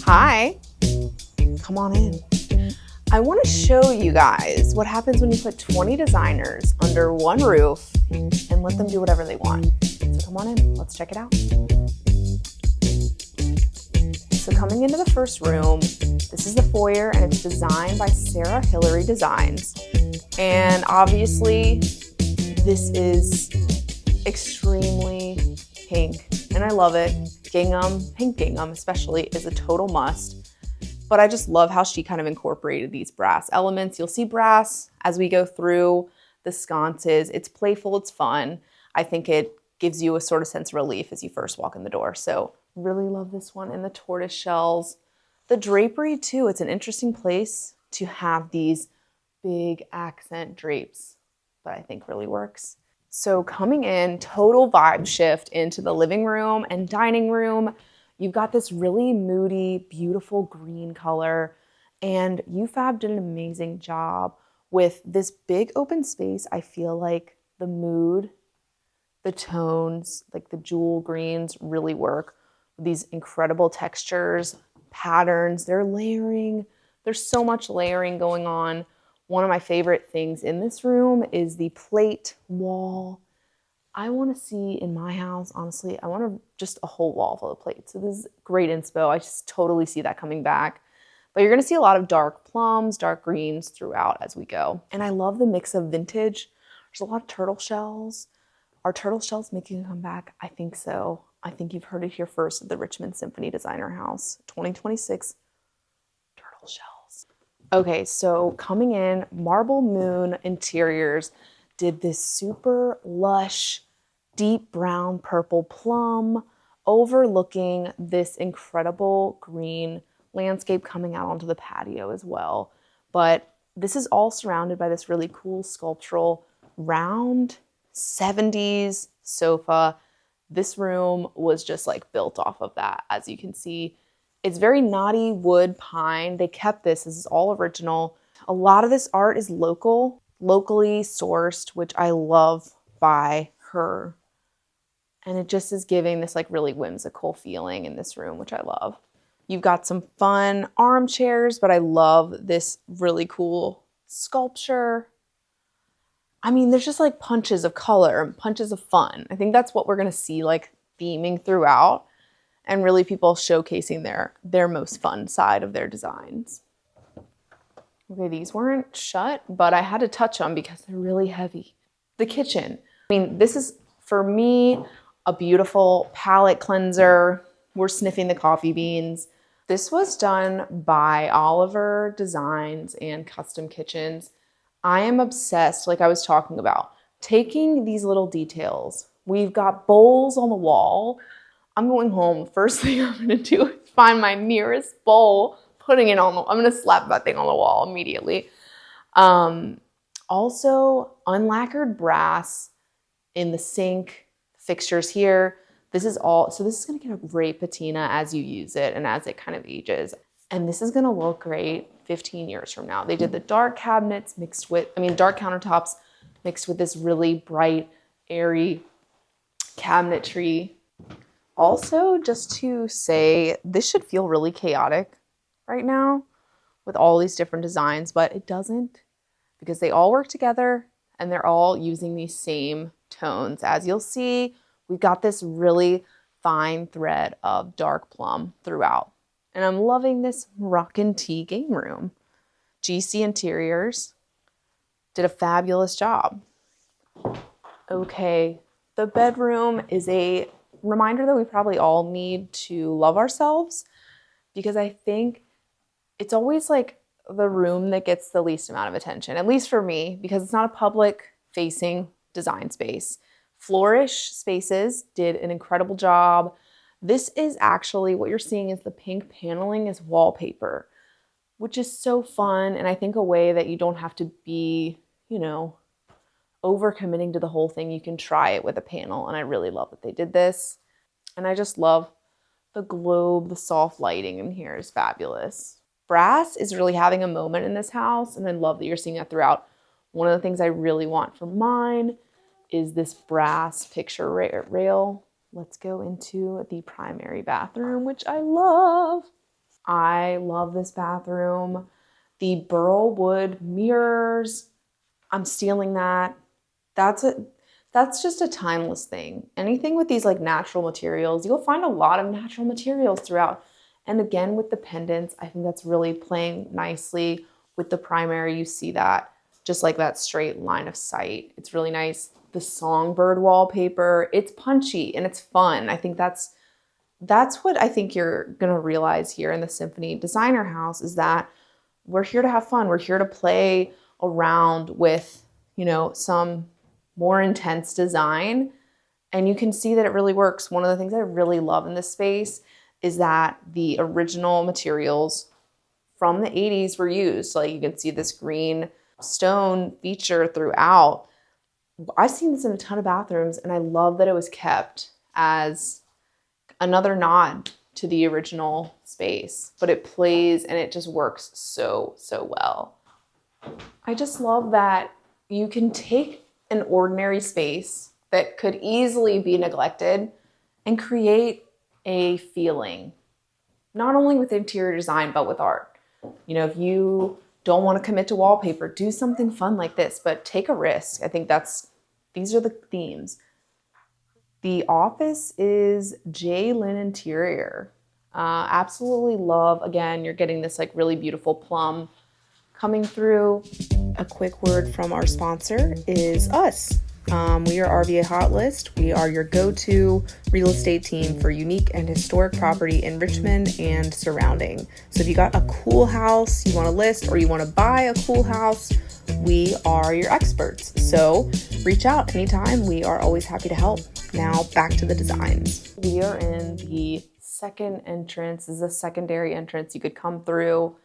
Hi, come on in. I want to show you guys what happens when you put 20 designers under one roof and let them do whatever they want. So come on in, let's check it out. So coming into the first room, this is the foyer and it's designed by Sara, Hillery Designs. And obviously this is extremely pink and I love it. Gingham, pink gingham especially, is a total must. But I just love how she kind of incorporated these brass elements. You'll see brass as we go through the sconces. It's playful, it's fun. I think it gives you a sort of sense of relief as you first walk in the door. So really love this one. And the tortoise shells. The drapery too, it's an interesting place to have these big accent drapes, but I think really works. So coming in, total vibe shift into the living room and dining room. You've got this really moody, beautiful green color, and UFAB did an amazing job with this big open space. I feel like the mood, the tones, like the jewel greens really work with these incredible textures, patterns, they're layering. There's so much layering going on. One of my favorite things in this room is the plate wall. I want to see in my house, honestly, I want just a whole wall full of plates. So this is great inspo. I just totally see that coming back. But you're going to see a lot of dark plums, dark greens throughout as we go. And I love the mix of vintage. There's a lot of turtle shells. Are turtle shells making a comeback? I think so. I think you've heard it here first at the Richmond Symphony Designer House, 2026 turtle shells. Okay, so coming in, Marble Moon Interiors did this super lush, deep brown purple plum overlooking this incredible green landscape coming out onto the patio as well. But this is all surrounded by this really cool sculptural round 70s sofa. This room was just like built off of that. As you can see, it's very knotty wood pine. They kept this. This is all original. A lot of this art is locally sourced, which I love by her. And it just is giving this like really whimsical feeling in this room, which I love. You've got some fun armchairs, but I love this really cool sculpture. I mean, there's just like punches of color and punches of fun. I think that's what we're going to see like theming throughout and really people showcasing their most fun side of their designs. Okay, these weren't shut, but I had to touch them because they're really heavy. The kitchen. I mean, this is, for me, a beautiful palette cleanser. We're sniffing the coffee beans. This was done by Oliver Designs and Custom Kitchens. I am obsessed, like I was talking about, taking these little details. We've got bowls on the wall. I'm going home. First thing I'm going to do is find my nearest bowl, putting it on the, I'm going to slap that thing on the wall immediately. Also, unlacquered brass in the sink fixtures here. This is all, so this is going to get a great patina as you use it and as it kind of ages. And this is going to look great 15 years from now. They did the dark cabinets mixed with, dark countertops mixed with this really bright, airy cabinetry. Also, just to say, this should feel really chaotic right now with all these different designs, but it doesn't because they all work together and they're all using these same tones. As you'll see, we've got this really fine thread of dark plum throughout. And I'm loving this Moroccan tea game room. GC Interiors did a fabulous job. Okay, the bedroom is a reminder that we probably all need to love ourselves because I think it's always like the room that gets the least amount of attention, at least for me, because it's not a public facing design space. Flourish Spaces did an incredible job. This is actually what you're seeing is the pink paneling is wallpaper, which is so fun. And I think a way that you don't have to be, over committing to the whole thing. You can try it with a panel. And I really love that they did this. And I just love the globe, the soft lighting in here is fabulous. Brass is really having a moment in this house. And I love that you're seeing that throughout. One of the things I really want for mine is this brass picture rail. Let's go into the primary bathroom, which I love. I love this bathroom. The burl wood mirrors, I'm stealing that. That's just a timeless thing. Anything with these like natural materials, you'll find a lot of natural materials throughout. And again, with the pendants, I think that's really playing nicely with the primary. You see that just like that straight line of sight. It's really nice. The songbird wallpaper, it's punchy and it's fun. I think that's what I think you're gonna realize here in the Symphony Designer House is that we're here to have fun. We're here to play around with, some more intense design. And you can see that it really works. One of the things I really love in this space is that the original materials from the 80s were used. So like you can see this green stone feature throughout. I've seen this in a ton of bathrooms, and I love that it was kept as another nod to the original space, but it plays and it just works so, so well. I just love that you can take an ordinary space that could easily be neglected and create a feeling, not only with interior design, but with art. If you don't want to commit to wallpaper, do something fun like this, but take a risk. I think these are the themes. The office is J. Lynn Interior. Absolutely love, again, you're getting this like really beautiful plum coming through. A quick word from our sponsor is us. We are RVA Hot List. We are your go-to real estate team for unique and historic property in Richmond and surrounding. So if you got a cool house you want to list or you want to buy a cool house, we are your experts. So reach out anytime. We are always happy to help. Now back to the designs. We are in the second entrance. This is a secondary entrance you could come through.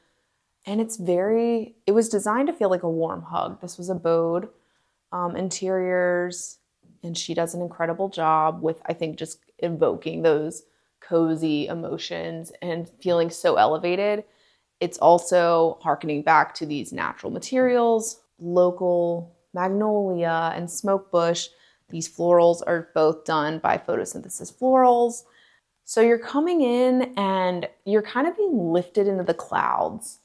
And it was designed to feel like a warm hug. This was a Bode interiors, and she does an incredible job with, I think, just evoking those cozy emotions and feeling so elevated. It's also hearkening back to these natural materials, local magnolia and smoke bush. These florals are both done by photosynthesis florals. So you're coming in and you're kind of being lifted into the clouds.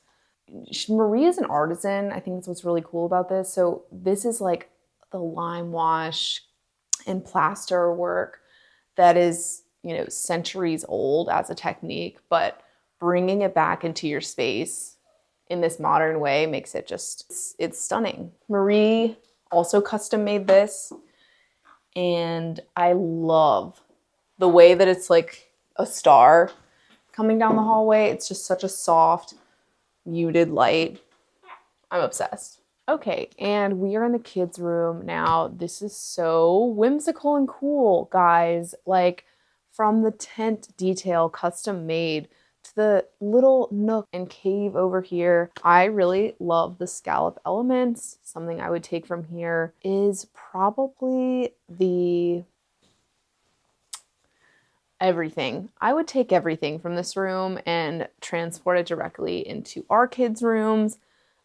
Marie is an artisan. I think that's what's really cool about this. So this is like the lime wash and plaster work that is, centuries old as a technique, but bringing it back into your space in this modern way makes it it's stunning. Marie also custom made this, and I love the way that it's like a star coming down the hallway. It's just such a soft, muted light. I'm obsessed. Okay, and we are in the kids' room now. This is so whimsical and cool, guys. Like, from the tent detail, custom made, to the little nook and cave over here. I really love the scallop elements. Something I would take from here is probably everything. I would take everything from this room and transport it directly into our kids' rooms.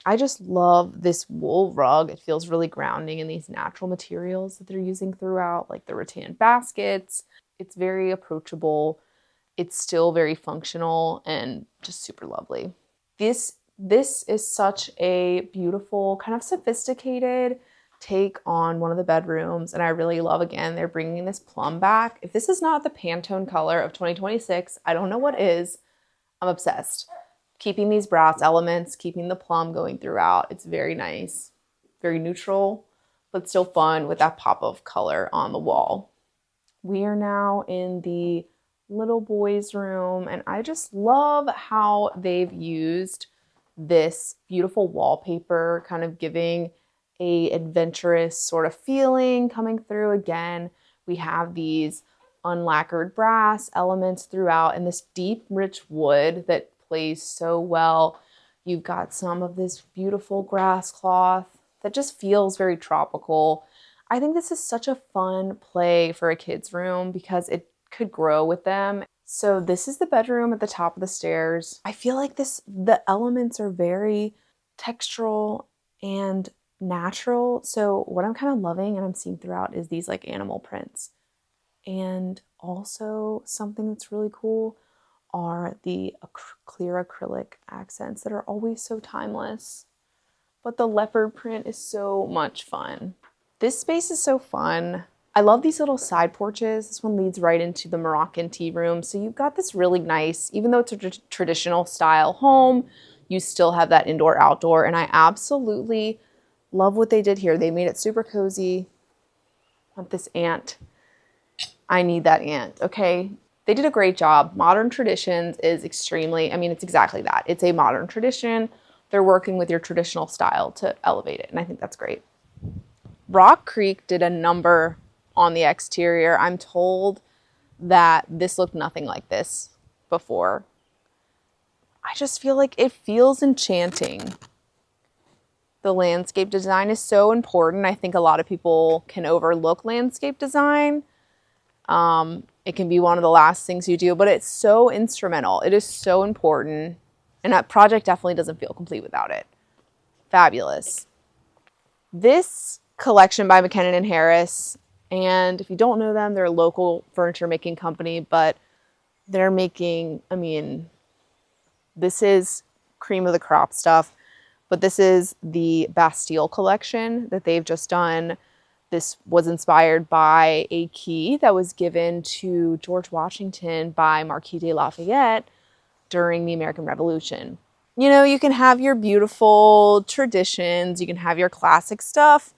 I just love this wool rug. It feels really grounding in these natural materials that they're using throughout, like the rattan baskets. It's very approachable. It's still very functional and just super lovely. This is such a beautiful, kind of sophisticated take on one of the bedrooms, and I really love, again, they're bringing this plum back. If this is not the Pantone color of 2026, I don't know what is. I'm obsessed. Keeping these brass elements, keeping the plum going throughout. It's very nice, very neutral, but still fun with that pop of color on the wall. We are now in the little boys' room, and I just love how they've used this beautiful wallpaper, kind of giving a adventurous sort of feeling coming through. Again, we have these unlacquered brass elements throughout and this deep, rich wood that plays so well. You've got some of this beautiful grass cloth that just feels very tropical. I think this is such a fun play for a kid's room because it could grow with them. So this is the bedroom at the top of the stairs. I feel like the elements are very textural and natural. So what I'm kind of loving and I'm seeing throughout is these like animal prints. And also something that's really cool, are the clear acrylic accents that are always so timeless. But the leopard print is so much fun. This space is so fun. I love these little side porches. This one leads right into the Moroccan tea room. So you've got this really nice, even though it's a traditional style home, you still have that indoor outdoor. And I absolutely love what they did here. They made it super cozy. I want this ant. I need that ant, okay? They did a great job. Modern Traditions is extremely, I mean, it's exactly that. It's a modern tradition. They're working with your traditional style to elevate it. And I think that's great. Rock Creek did a number on the exterior. I'm told that this looked nothing like this before. I just feel like it feels enchanting. The landscape design is so important. I think a lot of people can overlook landscape design. It can be one of the last things you do, but it's so instrumental. It is so important. And that project definitely doesn't feel complete without it. Fabulous. This collection by McKinnon and Harris, and if you don't know them, they're a local furniture making company, but they're making, I mean, this is cream of the crop stuff, but this is the Bastille collection that they've just done. This was inspired by a key that was given to George Washington by Marquis de Lafayette during the American Revolution. You know, you can have your beautiful traditions, you can have your classic stuff,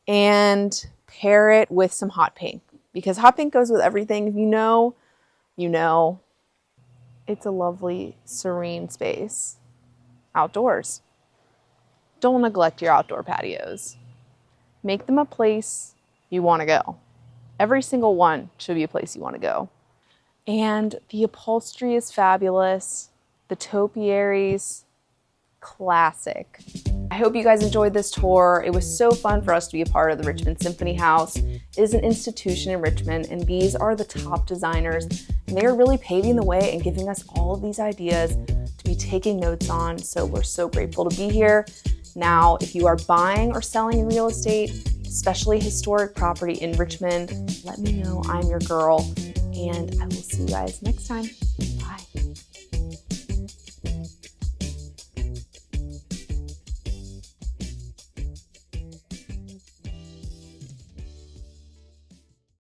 and pair it with some hot pink, because hot pink goes with everything. If you know, you know. It's a lovely, serene space outdoors. Don't neglect your outdoor patios. Make them a place you want to go. Every single one should be a place you want to go. And the upholstery is fabulous. The topiaries, classic. I hope you guys enjoyed this tour. It was so fun for us to be a part of the Richmond Symphony House. It is an institution in Richmond, and these are the top designers, and they are really paving the way and giving us all of these ideas to be taking notes on. So we're so grateful to be here. Now, if you are buying or selling in real estate, especially historic property in Richmond, let me know. I'm your girl, and I will see you guys next time.